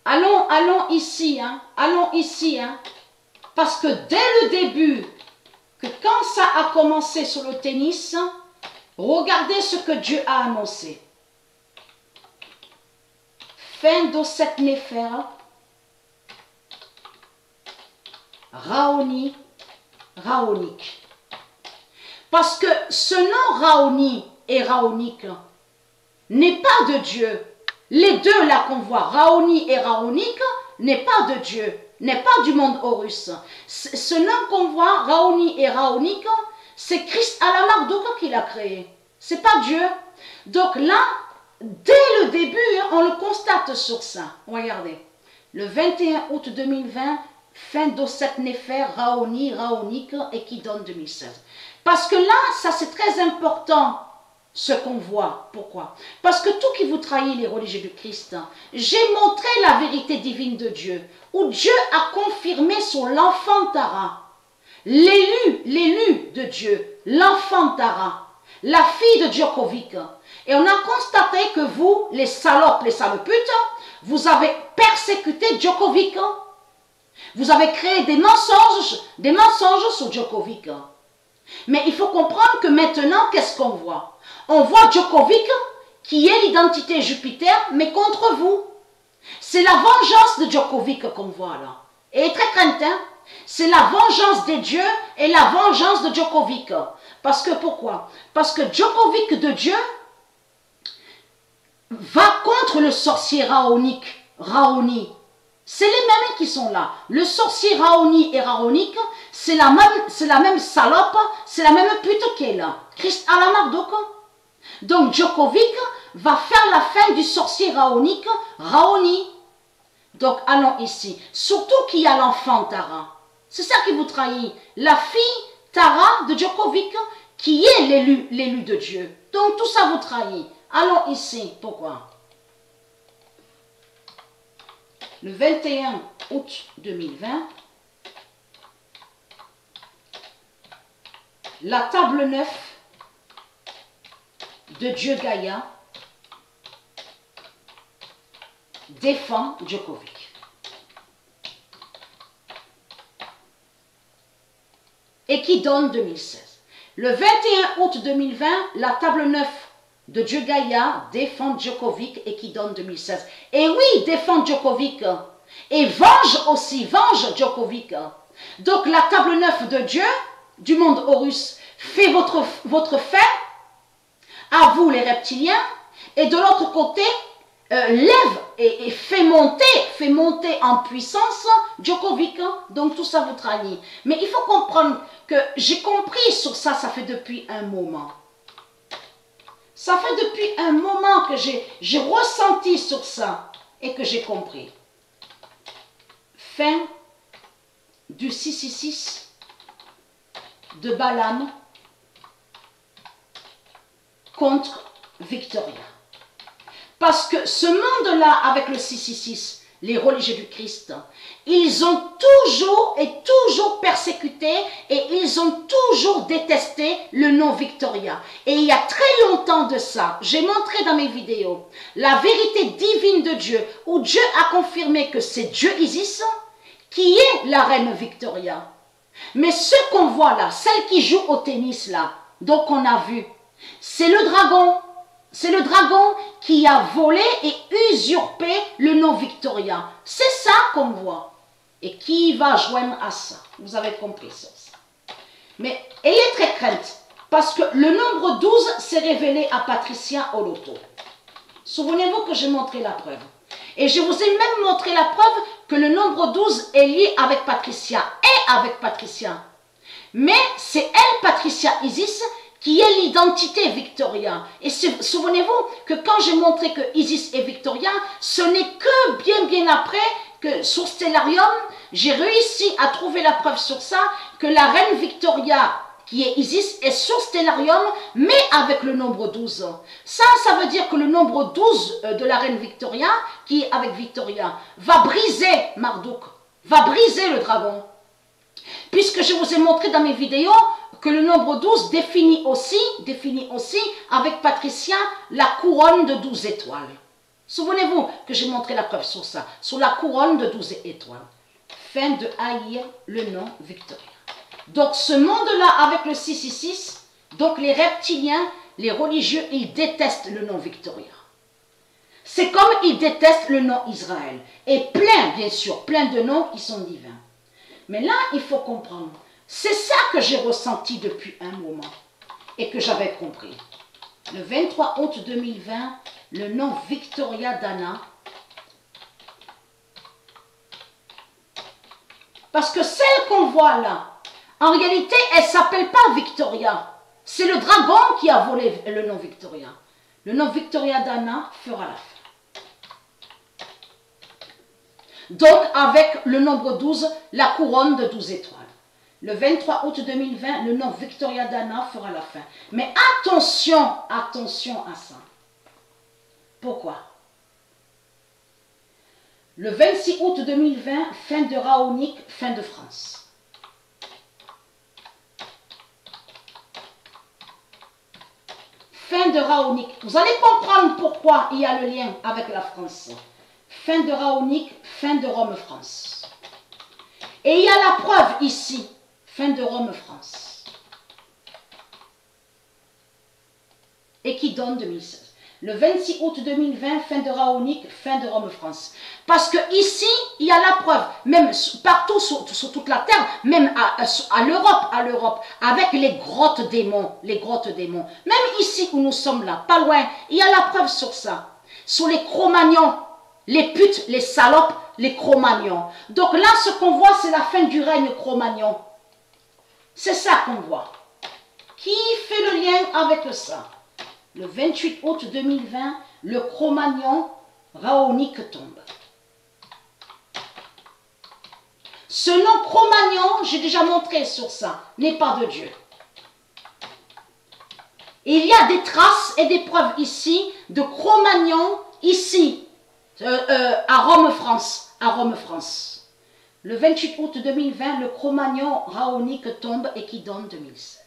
allons ici, hein, allons ici, hein, parce que dès le début, que quand ça a commencé sur le tennis, regardez ce que Dieu a annoncé. Fin d'Osset Néfer, Raoni, Raonique. Parce que ce nom Raoni et Raonique n'est pas de Dieu. Les deux là qu'on voit, Raoni et Raonique, n'est pas de Dieu, n'est pas du monde Horus. Ce nom qu'on voit, Raoni et Raonique, c'est Christ à la Marduk qui l'a créé. C'est pas Dieu. Donc là, dès le début, on le constate sur ça. Regardez. Le 21 août 2020, fin d'Osset Néfer, Raoni, Raonique, et qui donne 2016. Parce que là, ça c'est très important, ce qu'on voit. Pourquoi? Parce que tout qui vous trahit les religieux du Christ, j'ai montré la vérité divine de Dieu, où Dieu a confirmé sur l'enfant Tara, l'élu de Dieu, l'enfant Tara, la fille de Djokovic. Et on a constaté que vous, les salopes, les saloputes, vous avez persécuté Djokovic. Vous avez créé des mensonges sur Djokovic. Mais il faut comprendre que maintenant, qu'est-ce qu'on voit? On voit Djokovic, qui est l'identité Jupiter, mais contre vous. C'est la vengeance de Djokovic qu'on voit là. Et très crainte, hein? C'est la vengeance des dieux et la vengeance de Djokovic. Parce que pourquoi? Parce que Djokovic de Dieu va contre le sorcier Raoni. C'est les mêmes qui sont là. Le sorcier Raoni et Raonique, c'est la même salope, c'est la même pute qu'elle est là. Christ à la Marduk. Donc Djokovic va faire la fin du sorcier Raonique, Raoni. Donc allons ici. Surtout qu'il y a l'enfant Tara. C'est ça qui vous trahit. La fille Tara de Djokovic, qui est l'élu de Dieu. Donc tout ça vous trahit. Allons ici. Pourquoi? Le 21 août 2020, la table 9 de Dieu Gaïa défend Djokovic. Et qui donne 2016. Le 21 août 2020, la table 9 de Dieu Gaïa défend Djokovic et qui donne 2016. Et oui, défend Djokovic. Et venge Djokovic. Donc la table 9 de Dieu, du monde Horus, fait votre fin, à vous les reptiliens, et de l'autre côté, lève et fait monter en puissance Djokovic. Donc tout ça vous trahit. Mais il faut comprendre que j'ai compris sur ça, ça fait depuis un moment. Ça fait depuis un moment que j'ai ressenti sur ça et que j'ai compris. Fin du 666 de Balaam contre Victoria. Parce que ce monde-là, avec le 666, les religieux du Christ, ils ont toujours persécuté et ils ont toujours détesté le nom Victoria. Et il y a très longtemps de ça, j'ai montré dans mes vidéos la vérité divine de Dieu, où Dieu a confirmé que c'est Dieu Isis qui est la reine Victoria. Mais ce qu'on voit là, celle qui joue au tennis là, donc on a vu, c'est le dragon. C'est le dragon qui a volé et usurpé le nom Victoria. C'est ça qu'on voit. Et qui va joindre à ça? Vous avez compris ça. Mais elle est très crainte. Parce que le nombre 12 s'est révélé à Patricia au loto. Souvenez-vous que j'ai montré la preuve. Et je vous ai même montré la preuve que le nombre 12 est lié avec Patricia. Et avec Patricia. Mais c'est elle, Patricia Isis, qui est l'identité Victoria. Et souvenez-vous que quand j'ai montré que Isis est Victoria, ce n'est que bien après que sur Stellarium, j'ai réussi à trouver la preuve sur ça, que la reine Victoria, qui est Isis, est sur Stellarium, mais avec le nombre 12. Ça veut dire que le nombre 12 de la reine Victoria, qui est avec Victoria, va briser Marduk, va briser le dragon. Puisque je vous ai montré dans mes vidéos que le nombre 12 définit aussi avec Patricia la couronne de 12 étoiles. Souvenez-vous que j'ai montré la preuve sur ça, sur la couronne de 12 étoiles. Fin de haïr le nom Victoria. Donc ce monde-là avec le 666, donc les reptiliens, les religieux, ils détestent le nom Victoria. C'est comme ils détestent le nom Israël. Et plein, bien sûr, plein de noms qui sont divins. Mais là, il faut comprendre. C'est ça que j'ai ressenti depuis un moment et que j'avais compris. Le 23 août 2020, le nom Victoria Dana, parce que celle qu'on voit là, en réalité, elle ne s'appelle pas Victoria. C'est le dragon qui a volé le nom Victoria. Le nom Victoria Dana fera la fin. Donc, avec le nombre 12, la couronne de 12 étoiles. Le 23 août 2020, le nom Victoria Dana fera la fin. Mais attention, attention à ça. Pourquoi? Le 26 août 2020, fin de Raonique, fin de France. Fin de Raonique. Vous allez comprendre pourquoi il y a le lien avec la France. Fin de Raonique, fin de Rome-France. Et il y a la preuve ici. Fin de Rome-France. Et qui donne 2016. Le 26 août 2020, fin de Raonique, fin de Rome-France. Parce que ici, il y a la preuve, même partout sur toute la terre, même à l'Europe, avec les grottes démons, Même ici où nous sommes là, pas loin, il y a la preuve sur ça. Sur les Cro-Magnons, les putes, les salopes, les Cro-Magnons. Donc là, ce qu'on voit, c'est la fin du règne Cro-Magnon. C'est ça qu'on voit. Qui fait le lien avec ça? Le 28 août 2020, le Cro-Magnon Raonique tombe. Ce nom Cro-Magnon, j'ai déjà montré sur ça, n'est pas de Dieu. Et il y a des traces et des preuves ici de Cro-Magnon, ici, à Rome, France. Le 28 août 2020, le Cro-Magnon Raonique tombe et qui donne 2016.